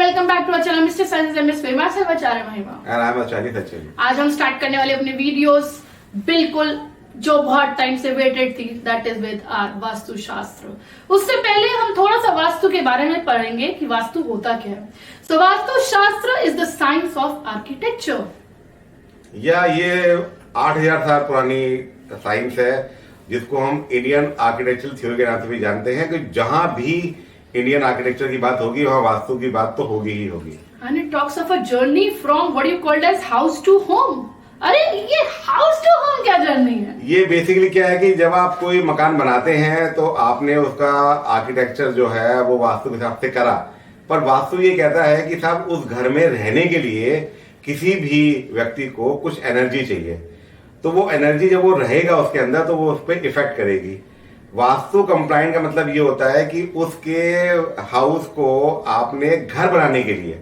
Welcome back to our channel mister science MS फेमा से Acharya Mahima. And I am Acharya Sachin. आज हम स्टार्ट करने वाले अपने वीडियोस बिल्कुल जो बहुत टाइम से वेटेड थी, that is with our Vastu Shastra. उससे पहले हम थोड़ा सा वास्तु के बारे में पढ़ेंगे कि वास्तु होता क्या है। सो वास्तु शास्त्र is the science of architecture. या ये 8000 साल पुरानी साइंस है जिसको हम इंडियन आर्किटेक्चरल थ्योरी के नाम से भी जानते हैं कि जहां भी इंडियन आर्किटेक्चर की बात होगी वहां वास्तु की बात तो होगी ही होगी। And it talks of a journey from what you called as house to home. अरे ये हाउस टू होम क्या जर्नी है? ये बेसिकली क्या है कि जब आप कोई मकान बनाते हैं तो आपने उसका आर्किटेक्चर जो है वो वास्तु के हिसाब से करा, पर वास्तु ये कहता है कि साहब उस घर में रहने के लिए किसी भी व्यक्ति को कुछ एनर्जी चाहिए, तो वो एनर्जी जब वो रहेगा उसके अंदर तो वो उस पर इफेक्ट करेगी। वास्तु कंप्लाइंट का मतलब ये होता है कि उसके हाउस को आपने घर बनाने के लिए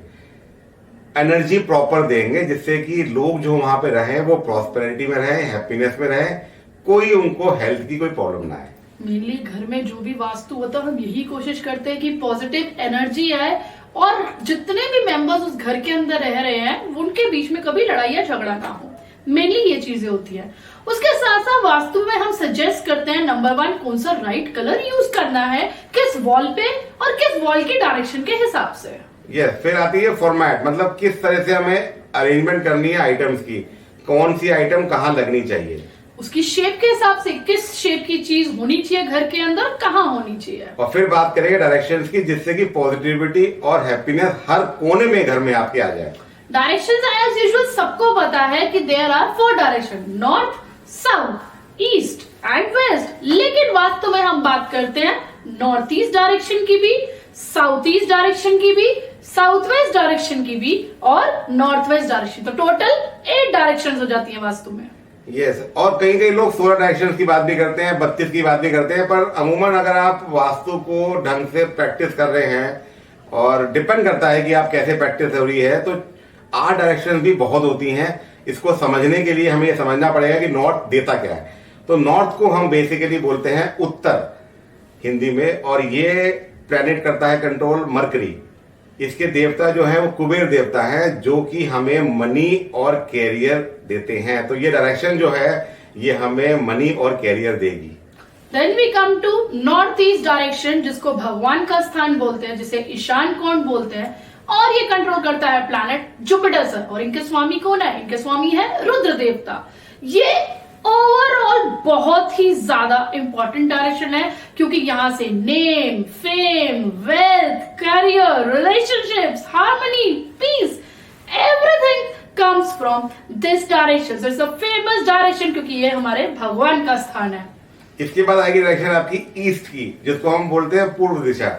एनर्जी प्रॉपर देंगे जिससे कि लोग जो वहां पे रहें वो प्रॉस्पेरिटी में रहें, हैप्पीनेस में रहें, कोई उनको हेल्थ की कोई प्रॉब्लम ना आए। मेनली घर में जो भी वास्तु होता है हम यही कोशिश करते हैं कि पॉजिटिव एनर्जी आए और जितने भी मेंबर्स उस घर के अंदर रह रहे हैं उनके बीच में कभी लड़ाई या झगड़ा ना हो। मेनली ये चीजें होती है। उसके साथ साथ वास्तु में हम सजेस्ट करते हैं नंबर 1 कौन सा राइट कलर यूज करना है किस वॉल पे और किस वॉल की डायरेक्शन के हिसाब से। यस, फिर आती है फॉर्मेट, मतलब किस तरह से हमें अरेंजमेंट करनी है आइटम्स की, कौन सी आइटम कहाँ लगनी चाहिए, उसकी शेप के हिसाब से किस शेप की चीज होनी चाहिए घर के अंदर, कहाँ होनी चाहिए। और फिर बात करेंगे डायरेक्शंस की जिससे कि पॉजिटिविटी और हैप्पीनेस हर कोने में घर में आपके आ जाए। डायरेक्शंस एज यूजुअल सबको पता है कि there are 4 direction, north, south, east and west. लेकिन वास्तव में हम बात करते हैं नॉर्थ ईस्ट डायरेक्शन की भी, साउथ ईस्ट डायरेक्शन की भी, साउथ वेस्ट डायरेक्शन की भी और नॉर्थ वेस्ट डायरेक्शन। तो टोटल 8 डायरेक्शन हो जाती है वास्तु में। यस, और कई लोग 16 डायरेक्शंस की बात भी करते हैं, 32 की बात भी करते हैं, पर अमूमन अगर आप वास्तु को ढंग से प्रैक्टिस कर रहे हैं और डिपेंड करता है कि आप कैसे प्रैक्टिस हो रही है, तो 8 डायरेक्शन भी बहुत होती हैं। इसको समझने के लिए हमें ये समझना पड़ेगा कि नॉर्थ देता क्या है। तो नॉर्थ को हम बेसिकली बोलते हैं उत्तर हिंदी में, और ये प्लैनेट करता है कंट्रोल मरकरी। इसके देवता जो है वो कुबेर देवता है जो कि हमें मनी और कैरियर देते हैं। तो ये डायरेक्शन जो है ये हमें मनी और कैरियर देगी। Then we come to north east direction जिसको भगवान का स्थान बोलते हैं, जिसे ईशान कोण बोलते हैं, और ये कंट्रोल करता है प्लैनेट जुपिटर सर। और इनके स्वामी कौन है? इनके स्वामी है रुद्र देवता। ये ओवरऑल बहुत ही ज्यादा इंपॉर्टेंट डायरेक्शन है क्योंकि यहां से name, fame, wealth, career, relationships, harmony, peace, everything comes from this direction. So it's a famous direction क्योंकि ये हमारे भगवान का स्थान है। इसके बाद आएगी डायरेक्शन आपकी ईस्ट की जिसको हम बोलते हैं पूर्व दिशा।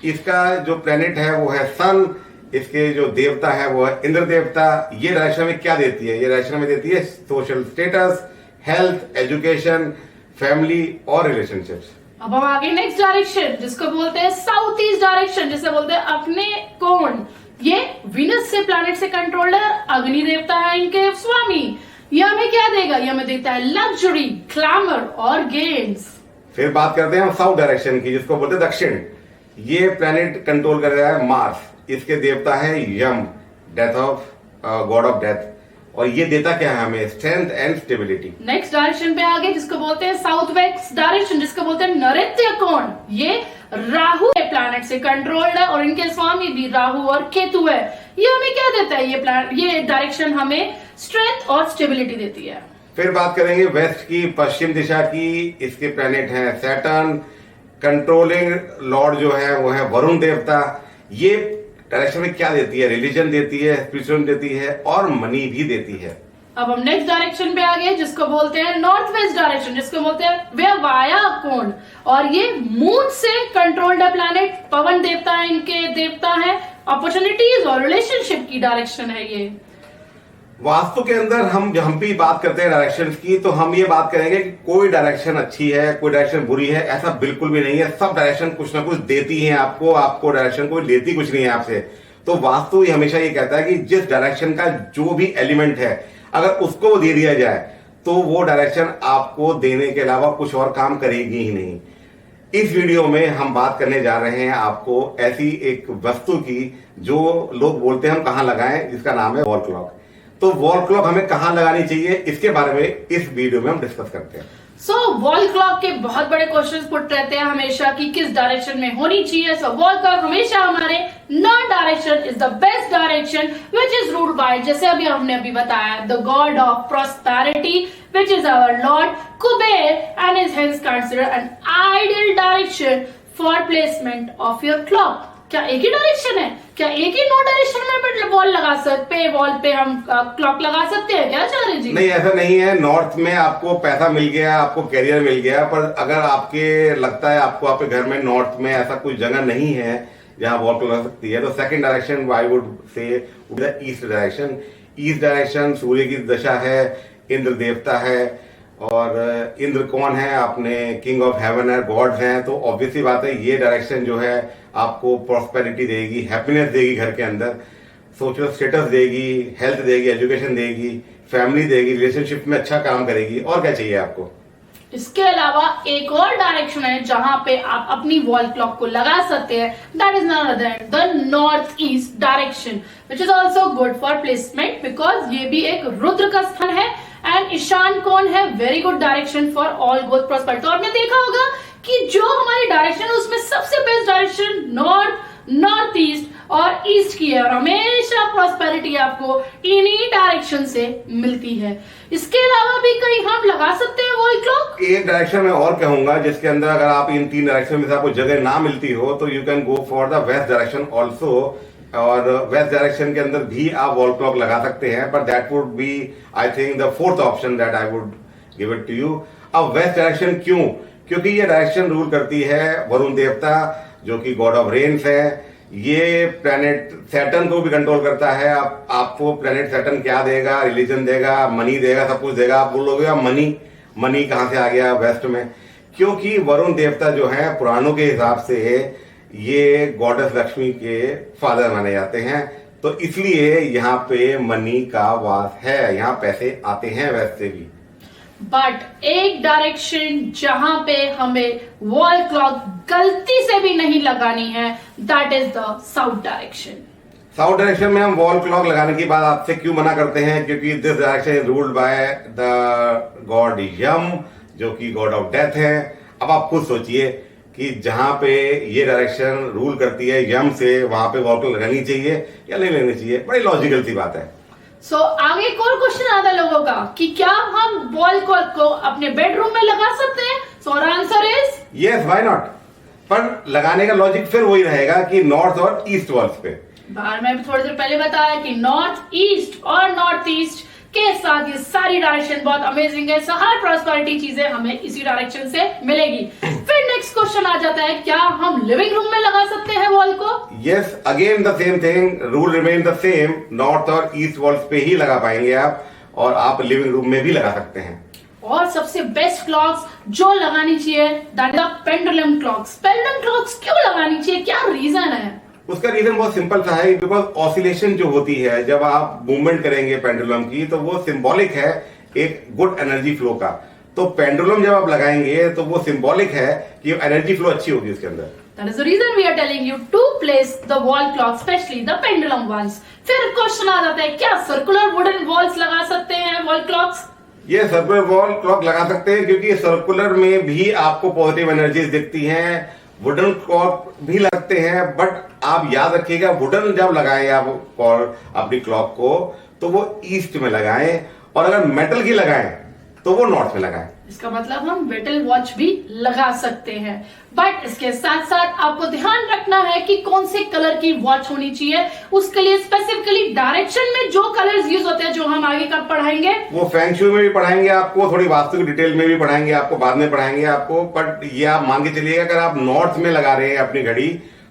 इसका जो प्लेनेट है वो है सन, इसके जो देवता है वो है इंद्र देवता। ये डायरेक्शन में क्या देती है? ये डायरेक्शन में देती है social status, health, education, family और रिलेशनशिप्स। अब हम आगे नेक्स्ट डायरेक्शन जिसको बोलते हैं साउथ ईस्ट डायरेक्शन, जिसे बोलते हैं अपने कोण। ये वीनस से प्लैनेट से कंट्रोल्ड है, अग्नि देवता है इनके स्वामी। ये हमें क्या देगा? ये हमें देता है लग्जरी, ग्लैमर और गेन्स। फिर बात करते हैं हम साउथ डायरेक्शन की जिसको बोलते हैं दक्षिण। ये प्लैनेट कंट्रोल कर रहा है मार्स। इसके देवता है Yama, death of god of death, और ये देता क्या है हमें? Strength and stability. Next direction पे आगे जिसको बोलते हैं साउथ वेस्ट डायरेक्शन, जिसको बोलते हैं नैऋत्य कोण। ये राहु के प्लैनेट से कंट्रोल्ड है और इनके स्वामी भी राहु और केतु है। ये हमें क्या देता है? ये डायरेक्शन हमें स्ट्रेंथ और स्टेबिलिटी देती है। फिर बात करेंगे वेस्ट की, पश्चिम दिशा की। इसके प्लैनेट है सैटर्न। कंट्रोलिंग लॉर्ड जो है वो है वरुण देवता। ये डायरेक्शन में क्या देती है? रिलीजन देती है, स्पिरिचुअल देती है और मनी भी देती है। अब हम नेक्स्ट डायरेक्शन पे आ गए जिसको बोलते हैं नॉर्थ वेस्ट डायरेक्शन, जिसको बोलते हैं व्यवाया कोण। और ये मून से कंट्रोल्ड है प्लैनेट, पवन देवता है इनके देवता है, अपॉर्चुनिटीज और रिलेशनशिप की डायरेक्शन है ये। वास्तु के अंदर हम भी बात करते हैं डायरेक्शंस की, तो हम ये बात करेंगे कि कोई डायरेक्शन अच्छी है, कोई डायरेक्शन बुरी है, ऐसा बिल्कुल भी नहीं है। सब डायरेक्शन कुछ ना कुछ देती हैं आपको डायरेक्शन कोई लेती कुछ नहीं है आपसे। तो वास्तु हमेशा ये कहता है कि जिस डायरेक्शन का जो भी एलिमेंट है अगर उसको दे दिया जाए तो वो डायरेक्शन आपको देने के अलावा कुछ और काम करेगी ही नहीं। इस वीडियो में हम बात करने जा रहे हैं आपको ऐसी एक वस्तु की जो लोग बोलते हैं हम कहां लगाएं, जिसका नाम है वॉल क्लॉक। तो वॉल क्लॉक हमें कहां लगानी चाहिए, इसके बारे में इस वीडियो में हम डिस्कस करते हैं। सो वॉल क्लॉक के बहुत बड़े क्वेश्चंस पुट रहते हैं हमेशा कि किस डायरेक्शन में होनी चाहिए। सो वॉल क्लॉक हमेशा हमारे north direction is the best direction which is ruled by, जैसे हमने बताया, the god of prosperity which is our lord Kubera and is hence considered an ideal direction for placement of your clock. क्या एक ही direction है? क्या एक ही नॉर्थ डायरेक्शन में वॉल लगा सकते, वॉल पे हम क्लॉक लगा सकते हैं क्या आचार्य जी? नहीं, ऐसा नहीं है। नॉर्थ में आपको पैसा मिल गया, आपको कैरियर मिल गया, पर अगर आपके लगता है आपको आपके घर में नॉर्थ में ऐसा कुछ जगह नहीं है जहां वॉल क्लॉक लग सकती है, तो second direction I would say east direction. East direction Surya की दशा है, इंद्र देवता है, और इंद्र कौन है? अपने किंग ऑफ हेवन है, गॉड्स हैं। तो ऑब्वियसली बात है ये डायरेक्शन जो है आपको प्रॉस्पेरिटी देगी, हैप्पीनेस देगी, घर के अंदर सोशल स्टेटस देगी, हेल्थ देगी, एजुकेशन देगी, फैमिली देगी, रिलेशनशिप में अच्छा काम करेगी। और क्या चाहिए आपको? इसके अलावा एक और डायरेक्शन है जहां पे आप अपनी वॉल क्लॉक को लगा सकते हैं, that is not other the north east direction which is also good for placement, because ये भी एक रुद्र का स्थान है एंड ईशान कौन है, very good direction for all growth prosperity. तो आपने देखा होगा कि जो हमारी डायरेक्शन है उसमें सबसे best direction north, north east और ईस्ट की है, और हमेशा प्रॉस्पेरिटी आपको इन्हीं डायरेक्शन से मिलती है। इसके अलावा भी कहीं हम लगा सकते हैं वॉल क्लॉक। एक डायरेक्शन में और कहूंगा जिसके अंदर अगर आप इन तीन डायरेक्शन में से आपको जगह ना मिलती हो तो you can go for the west direction also, और वेस्ट डायरेक्शन के अंदर भी आप वॉल क्लॉक लगा सकते हैं, पर that would be I think the fourth option that I would give it to you. अब वेस्ट डायरेक्शन क्यों? क्योंकि ये डायरेक्शन रूल करती है वरुण देवता जो कि गॉड ऑफ रेन्स है। ये प्लेनेट सैटर्न को भी कंट्रोल करता है। आपको प्लेनेट सैटर्न क्या देगा? रिलीजन देगा, मनी देगा, सब कुछ देगा। आप बोलोगे मनी कहां से आ गया वेस्ट में? क्योंकि वरुण देवता जो है पुराणों के हिसाब से ये गॉडेस लक्ष्मी के फादर माने जाते हैं, तो इसलिए यहाँ पे मनी का वास है, यहाँ पैसे आते हैं वेस्ट से भी। बट एक डायरेक्शन जहां पे हमें वॉल क्लॉक गलती से भी नहीं लगानी है, that is the south direction. South direction में हम वॉल क्लॉक लगाने की बात आपसे क्यों मना करते हैं? क्योंकि this direction is ruled by the god Yama जो कि गॉड ऑफ डेथ है। अब आप खुद सोचिए कि जहां पे ये डायरेक्शन रूल करती है यम से, वहां पे वॉल क्लॉक लगानी चाहिए या नहीं लगानी चाहिए? बड़ी लॉजिकल सी बात है। सो आगे एक और क्वेश्चन आता है लोगों का कि क्या हम वॉल क्लॉक को अपने बेडरूम में लगा सकते हैं? So answer is yes, why not. पर लगाने का लॉजिक फिर वही रहेगा कि नॉर्थ और ईस्ट वॉल्स पे। बाहर में भी थोड़ी देर पहले बताया कि नॉर्थ ईस्ट और नॉर्थ ईस्ट के साथ ये सारी डायरेक्शन बहुत अमेजिंग है। सो हर प्रॉस्पेरिटी चीजें हमें इसी डायरेक्शन से मिलेगी। फिर नेक्स्ट क्वेश्चन आ जाता है, क्या हम लिविंग रूम में लगा सकते हैं वॉल को? Yes, again the same thing, rule remain the same. North और ईस्ट वॉल्स पे ही लगा पाएंगे आप, और आप लिविंग रूम में भी लगा सकते हैं। और सबसे बेस्ट क्लॉक्स जो लगानी चाहिए, that the pendulum clocks. Pendulum clocks क्यों लगानी चाहिए, क्या रीजन है? उसका रीजन बहुत सिंपल सा है, बिकॉज ऑसिलेशन जो होती है जब आप मूवमेंट करेंगे पेंडुलम की, तो वो सिंबॉलिक है एक गुड एनर्जी फ्लो का। तो पेंडुलम जब आप लगाएंगे तो वो सिंबॉलिक है कि एनर्जी फ्लो अच्छी होगी उसके अंदर। That is the reason we are telling you to place the wall clock, especially the pendulum ones. फिर क्वेश्चन आ जाता है, क्या सर्कुलर वुडन वॉल्स लगा सकते हैं वॉल क्लॉक्स? ये सर्कुलर वॉल क्लॉक लगा सकते हैं क्योंकि सर्कुलर में भी आपको पॉजिटिव एनर्जीज दिखती हैं। वुडन क्लॉक भी लगते हैं, बट आप याद रखिएगा वुडन जब लगाएं आप और अपनी क्लॉक को तो वो ईस्ट में लगाएं, और अगर मेटल की लगाएं तो वो नॉर्थ में लगाएं। इसका मतलब हम मेटल वॉच भी लगा सकते हैं, बट इसके साथ साथ आपको ध्यान रखना है कि कौन से कलर की वॉच होनी चाहिए। उसके लिए स्पेसिफिकली डायरेक्शन में जो कलर्स यूज होते हैं, जो हम आगे कब पढ़ाएंगे, वो फेंग शुई में भी पढ़ाएंगे आपको, थोड़ी वास्तु की डिटेल में भी पढ़ाएंगे आपको, बाद में पढ़ाएंगे आपको। बट ये आप मान के चलिएगा अगर आप नॉर्थ में लगा रहे हैं अपनी घड़ी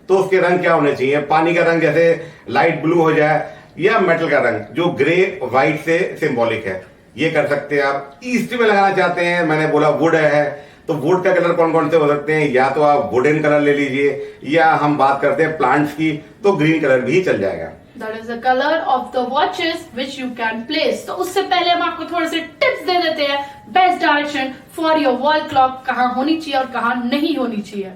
तो उसके रंग क्या होने चाहिए? पानी का रंग जैसे लाइट ब्लू हो जाए, या मेटल का रंग जो ग्रे व्हाइट से सिंबॉलिक है, ये कर सकते हैं आप। ईस्ट में लगाना चाहते हैं, मैंने बोला वुड है, तो वुड का कलर कौन कौन से हो सकते हैं? या तो आप वुडन कलर ले लीजिए, या हम बात करते हैं प्लांट्स की, तो ग्रीन कलर भी चल जाएगा। That is the color of the watches which you can place. तो उससे पहले हम आपको थोड़े से टिप्स दे देते हैं, best direction for your wall clock कहाँ होनी चाहिए और कहाँ नहीं होनी चाहिए।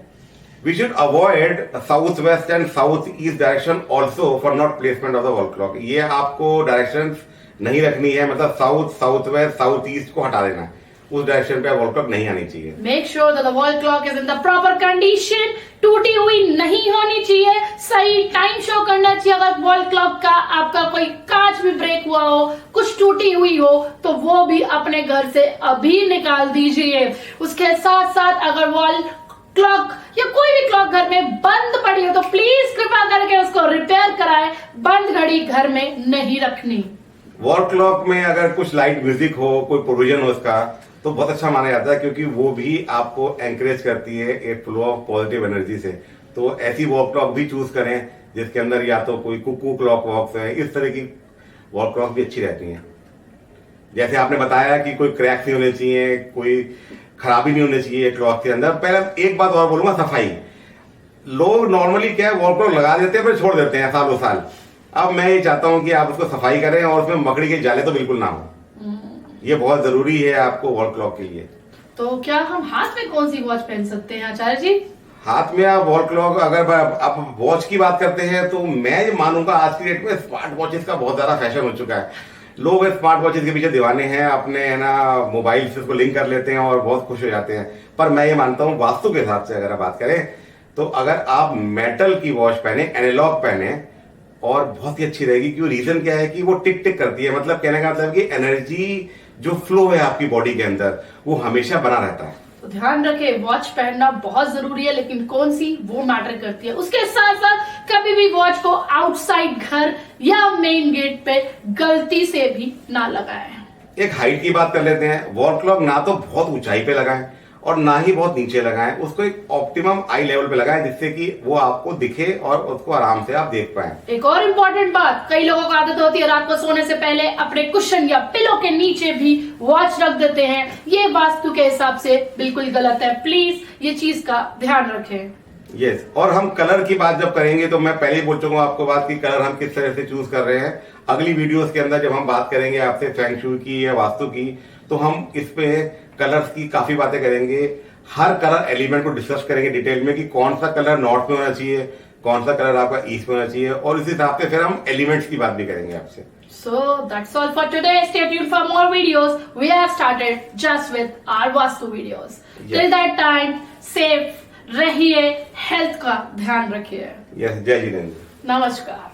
We should avoid south west and south east direction also for not placement of the wall clock. ये आपको डायरेक्शन नहीं रखनी है, मतलब south, south west, south east को हटा देना है, उस डायरेक्शन पे वॉल क्लॉक नहीं आनी चाहिए। Make sure that the wall clock is in the proper condition, टूटी हुई नहीं होनी चाहिए, सही टाइम शो करना चाहिए। अगर वॉल क्लॉक का आपका कोई कांच भी ब्रेक हुआ हो, कुछ टूटी हुई हो, तो वो भी अपने घर से अभी निकाल दीजिए। उसके साथ साथ अगर वॉल क्लॉक या कोई भी क्लॉक घर में बंद पड़ी हो तो प्लीज कृपा करके उसको रिपेयर कराएं। बंद घड़ी घर में नहीं रखनी। वॉल क्लॉक में अगर कुछ लाइट म्यूजिक हो, कोई प्रोविजन हो उसका, तो बहुत अच्छा माना जाता है, क्योंकि वो भी आपको एंकरेज करती है एक फ्लो ऑफ पॉजिटिव एनर्जी से। तो ऐसी वॉल क्लॉक भी चूज करें जिसके अंदर या तो कोई कुकू क्लॉक बॉक्स है, इस तरह की वॉल क्लॉक भी अच्छी रहती हैं। जैसे आपने बताया कि कोई क्रैक्स नहीं होने चाहिए, कोई खराबी नहीं होनी चाहिए क्लॉक के अंदर। पहले एक बात और बोलूंगा, सफाई। लोग नॉर्मली क्या है, वॉल क्लॉक लगा देते हैं फिर छोड़ देते हैं सालों साल। अब मैं ये चाहता हूं कि आप उसको सफाई करें और उसमें मकड़ी के जाले तो बिल्कुल ना हो। ये बहुत जरूरी है आपको वॉल क्लॉक के लिए। तो क्या हम हाथ में कौन सी वॉच पहन सकते हैं आचार्य जी? हाथ में आप वॉल क्लॉक, अगर आप वॉच की बात करते हैं तो मैं ये मानूंगा आज की डेट में स्मार्ट वॉचेस का बहुत ज्यादा फैशन हो चुका है। लोग स्मार्ट वॉचेस के पीछे दीवाने हैं, अपने है ना मोबाइल से उसको लिंक कर लेते हैं और बहुत खुश हो जाते हैं। पर मैं ये मानता हूँ वास्तु के हिसाब से अगर आप बात करें तो अगर आप मेटल की वॉच पहने, एनालॉग पहने, और बहुत ही अच्छी रहेगी। क्यों? रीजन क्या है कि वो टिक टिक करती है, मतलब कहने का मतलब कि एनर्जी जो फ्लो है आपकी बॉडी के अंदर वो हमेशा बना रहता है। तो ध्यान रखें, वॉच पहनना बहुत जरूरी है, लेकिन कौन सी वो मैटर करती है। उसके साथ साथ कभी भी वॉच को आउटसाइड घर या मेन गेट पे गलती से भी ना लगाएं। एक हाइट की बात कर लेते हैं। वॉल क्लॉक ना तो बहुत ऊंचाई पे लगाएं और ना ही बहुत नीचे लगाएं, उसको एक ऑप्टिमम आई लेवल पे लगाएं जिससे कि वो आपको दिखे और उसको आराम से आप देख पाएं। एक और इम्पोर्टेंट बात, कई लोगों को आदत होती है रात को सोने से पहले अपने कुशन या पिलो के नीचे भी वॉच रख देते हैं। ये वास्तु के हिसाब से बिल्कुल गलत है। प्लीज ये चीज का ध्यान रखें। यस, और हम कलर की बात जब करेंगे तो मैं पहले ही बोल चुका हूं आपको बात की कलर हम किस तरह से चूज कर रहे हैं। अगली वीडियोस के अंदर जब हम बात करेंगे आपसे फेंग शुई की या वास्तु की, तो हम इस पे कलर्स की काफी बातें करेंगे। हर कलर एलिमेंट को डिस्कस करेंगे डिटेल में कि कौन सा कलर नॉर्थ में होना चाहिए, कौन सा कलर आपका ईस्ट में होना चाहिए, और इस हिसाब से फिर हम एलिमेंट्स की बात भी करेंगे आपसे। So that's all for today. Stay tuned for more videos. We have started just with our Vastu videos. Yes. Till that time, safe रहिए, हेल्थ का ध्यान रखिए। यस, जय जिनेंद्र। नमस्कार।